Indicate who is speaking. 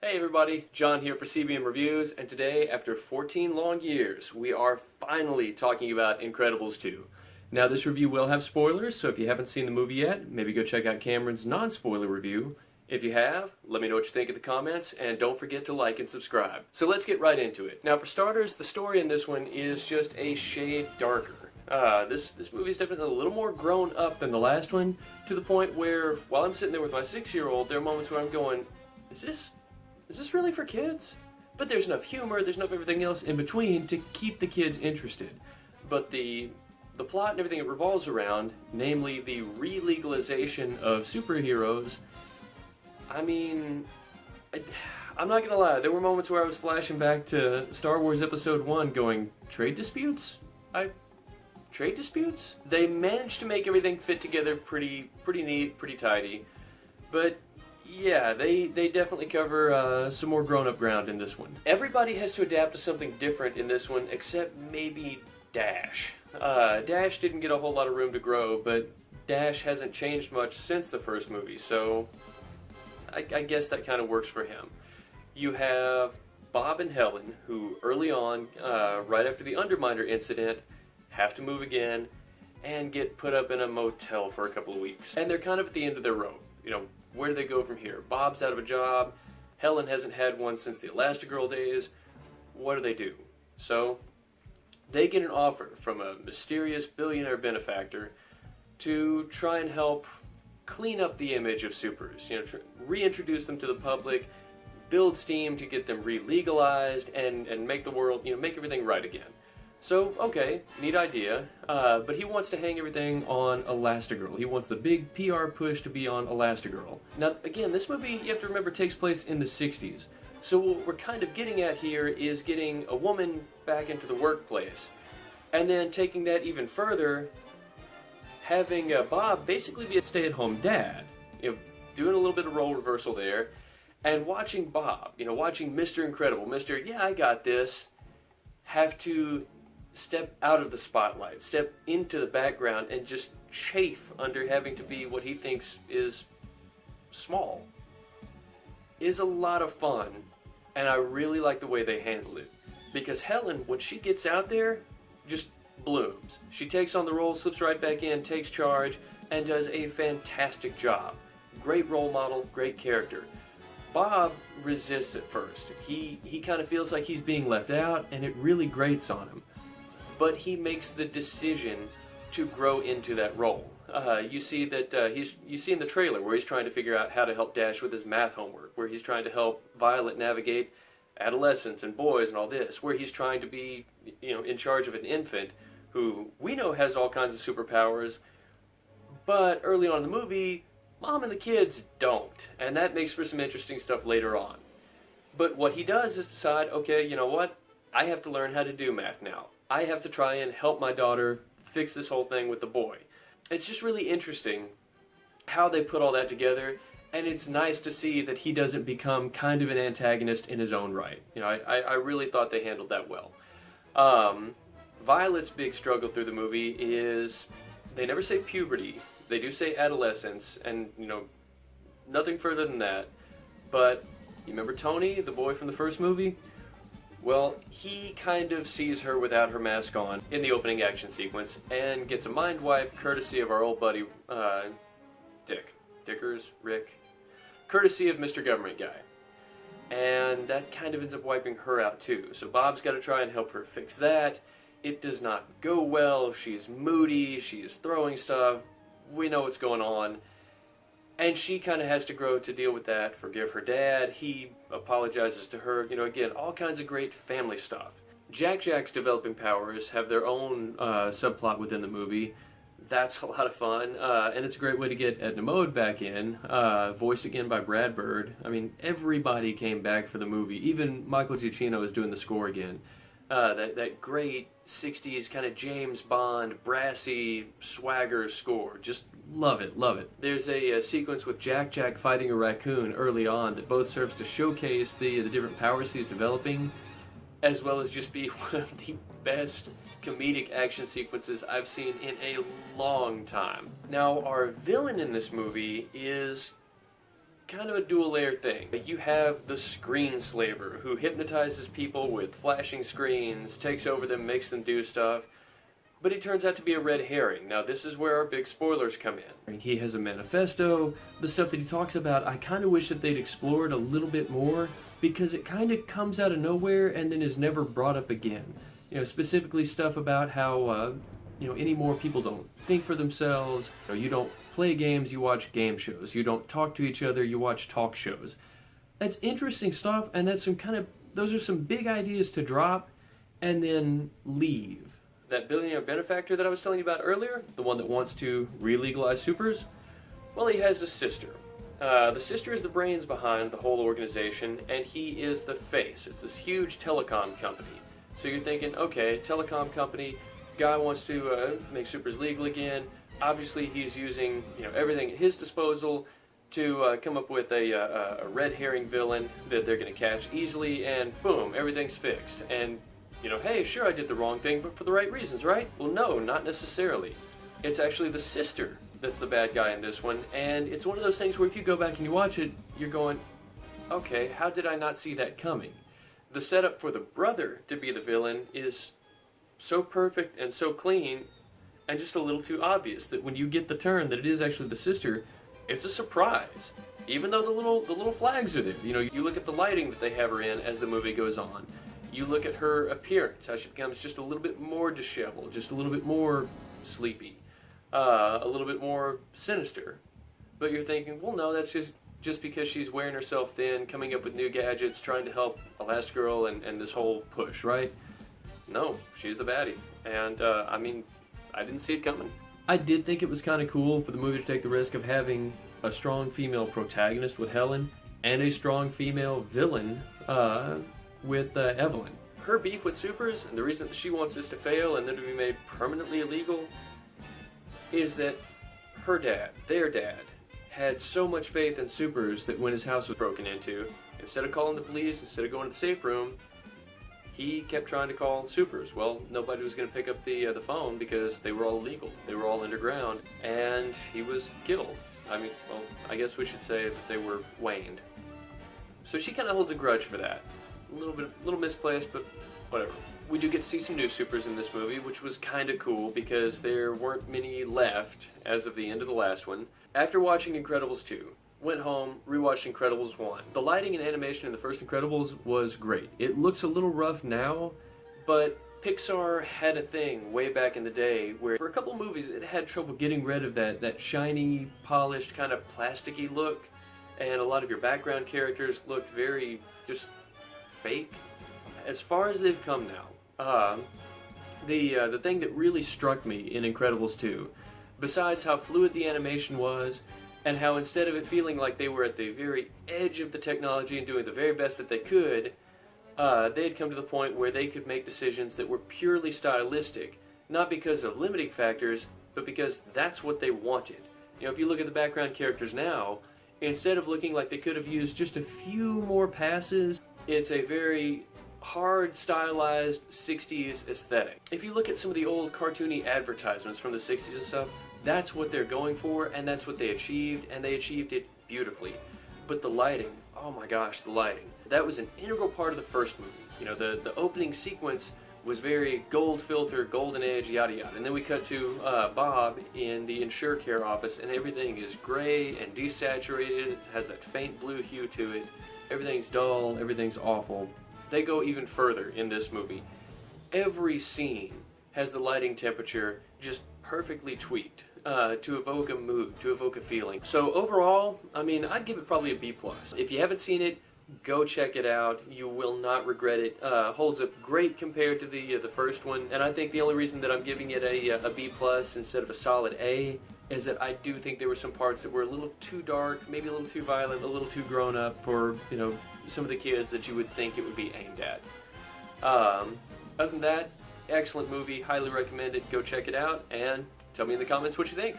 Speaker 1: Hey everybody, John here for CBM Reviews, and today, after 14 long years, we are finally talking about Incredibles 2. Now this review will have spoilers, so if you haven't seen the movie yet, maybe go check out Cameron's non-spoiler review. If you have, let me know what you think in the comments, and don't forget to like and subscribe. So let's get right into it. Now for starters, the story in this one is just a shade darker. This movie is definitely a little more grown up than the last one, to the point where, while I'm sitting there with my 6-year-old, there are moments where I'm going, is this really for kids? But there's enough humor, there's enough everything else in between to keep the kids interested. But the plot and everything it revolves around, namely the re-legalization of superheroes, I mean, I'm not gonna lie, there were moments where I was flashing back to Star Wars Episode 1 going, trade disputes? Trade disputes? They managed to make everything fit together pretty neat, pretty tidy, but yeah, they definitely cover some more grown-up ground in this one. Everybody has to adapt to something different in this one, except maybe Dash. Dash didn't get a whole lot of room to grow, but Dash hasn't changed much since the first movie, so I guess that kind of works for him. You have Bob and Helen, who early on, right after the Underminer incident, have to move again and get put up in a motel for a couple of weeks. And they're kind of at the end of their rope. You know, where do they go from here? Bob's out of a job, Helen hasn't had one since the Elastigirl days. What do? So, they get an offer from a mysterious billionaire benefactor to try and help clean up the image of supers, you know, reintroduce them to the public, build steam to get them re-legalized, and make the world, you know, make everything right again. So, okay, neat idea, but he wants to hang everything on Elastigirl. He wants the big PR push to be on Elastigirl. Now, again, this movie, you have to remember, takes place in the 60s. So what we're kind of getting at here is getting a woman back into the workplace, and then taking that even further, having Bob basically be a stay-at-home dad. You know, doing a little bit of role reversal there, and watching Bob, you know, watching Mr. Incredible, Mr. Yeah, I got this, have to step out of the spotlight, step into the background, and just chafe under having to be what he thinks is small, is a lot of fun, and I really like the way they handle it. Because Helen, when she gets out there, just blooms. She takes on the role, slips right back in, takes charge, and does a fantastic job. Great role model, great character. Bob resists at first. He kind of feels like he's being left out, and it really grates on him. But he makes the decision to grow into that role. You see that you see in the trailer where he's trying to figure out how to help Dash with his math homework, where he's trying to help Violet navigate adolescence and boys and all this, where he's trying to be, you know, in charge of an infant who we know has all kinds of superpowers, but early on in the movie, Mom and the kids don't, and that makes for some interesting stuff later on. But what he does is decide, okay, you know what? I have to learn how to do math now. I have to try and help my daughter fix this whole thing with the boy. It's just really interesting how they put all that together, and it's nice to see that he doesn't become kind of an antagonist in his own right. You know, I really thought they handled that well. Violet's big struggle through the movie is, they never say puberty, they do say adolescence, and, you know, nothing further than that. But, you remember Tony, the boy from the first movie? Well, he kind of sees her without her mask on in the opening action sequence and gets a mind wipe courtesy of our old buddy, Rick, courtesy of Mr. Government Guy. And that kind of ends up wiping her out too. So Bob's got to try and help her fix that. It does not go well. She's moody, she is throwing stuff. We know what's going on. And she kind of has to grow to deal with that, forgive her dad, he apologizes to her, you know, again, all kinds of great family stuff. Jack's developing powers have their own subplot within the movie. That's a lot of fun, and it's a great way to get Edna Mode back in, voiced again by Brad Bird. I mean, everybody came back for the movie, even Michael Giacchino is doing the score again. That great 60s kind of James Bond, brassy swagger score. Just love it, love it. There's a sequence with Jack fighting a raccoon early on that both serves to showcase the different powers he's developing, as well as just be one of the best comedic action sequences I've seen in a long time. Now, our villain in this movie is kind of a dual layer thing. You have the screen slaver who hypnotizes people with flashing screens, takes over them, makes them do stuff, but he turns out to be a red herring. Now this is where our big spoilers come in. He has a manifesto, the stuff that he talks about, I kind of wish that they'd explored a little bit more, because it kind of comes out of nowhere and then is never brought up again. You know, specifically stuff about how, anymore people don't think for themselves, you don't play games, you watch game shows. You don't talk to each other, you watch talk shows. That's interesting stuff, and those are some big ideas to drop and then leave. That billionaire benefactor that I was telling you about earlier, the one that wants to re-legalize supers, well, he has a sister. The sister is the brains behind the whole organization, and he is the face. It's this huge telecom company. So you're thinking, okay, telecom company, guy wants to make supers legal again. Obviously, he's using everything at his disposal to come up with a red herring villain that they're going to catch easily, and boom, everything's fixed. And hey, sure, I did the wrong thing, but for the right reasons, right? Well, no, not necessarily. It's actually the sister that's the bad guy in this one, and it's one of those things where if you go back and you watch it, you're going, okay, how did I not see that coming? The setup for the brother to be the villain is so perfect and so clean, and just a little too obvious that when you get the turn that it is actually the sister, it's a surprise. Even though the little flags are there. You look at the lighting that they have her in as the movie goes on. You look at her appearance, how she becomes just a little bit more disheveled, just a little bit more sleepy, a little bit more sinister. But you're thinking, well, no, that's just because she's wearing herself thin, coming up with new gadgets, trying to help Elastigirl and this whole push, right? No, she's the baddie. And, I didn't see it coming. I did think it was kind of cool for the movie to take the risk of having a strong female protagonist with Helen and a strong female villain with Evelyn. Her beef with supers, and the reason that she wants this to fail and then to be made permanently illegal, is that her dad, their dad, had so much faith in supers that when his house was broken into, instead of calling the police, instead of going to the safe room, he kept trying to call supers. Well, nobody was going to pick up the phone because they were all illegal. They were all underground, and he was killed. I guess we should say that they were waned. So she kind of holds a grudge for that. A little misplaced, but whatever. We do get to see some new supers in this movie, which was kind of cool because there weren't many left as of the end of the last one. After watching Incredibles 2, went home, rewatched Incredibles 1. The lighting and animation in the first Incredibles was great. It looks a little rough now, but Pixar had a thing way back in the day where for a couple movies it had trouble getting rid of that shiny, polished, kind of plasticky look, and a lot of your background characters looked very just fake. As far as they've come now, the thing that really struck me in Incredibles 2, besides how fluid the animation was, and how instead of it feeling like they were at the very edge of the technology and doing the very best that they could, they had come to the point where they could make decisions that were purely stylistic, not because of limiting factors, but because that's what they wanted. If you look at the background characters now, instead of looking like they could have used just a few more passes, it's a very hard, stylized 60s aesthetic. If you look at some of the old cartoony advertisements from the 60s and stuff, that's what they're going for, and that's what they achieved, and they achieved it beautifully. But the lighting, oh my gosh, the lighting. That was an integral part of the first movie. The opening sequence was very gold filter, golden age, yada yada. And then we cut to Bob in the InsureCare office, and everything is gray and desaturated. It has that faint blue hue to it. Everything's dull, everything's awful. They go even further in this movie. Every scene has the lighting temperature just perfectly tweaked to evoke a mood, to evoke a feeling. So overall, I'd give it probably a B+. If you haven't seen it, go check it out. You will not regret it. Holds up great compared to the first one, and I think the only reason that I'm giving it a B+ instead of a solid A is that I do think there were some parts that were a little too dark, maybe a little too violent, a little too grown up for some of the kids that you would think it would be aimed at. Other than that, excellent movie, highly recommend it. Go check it out and tell me in the comments what you think.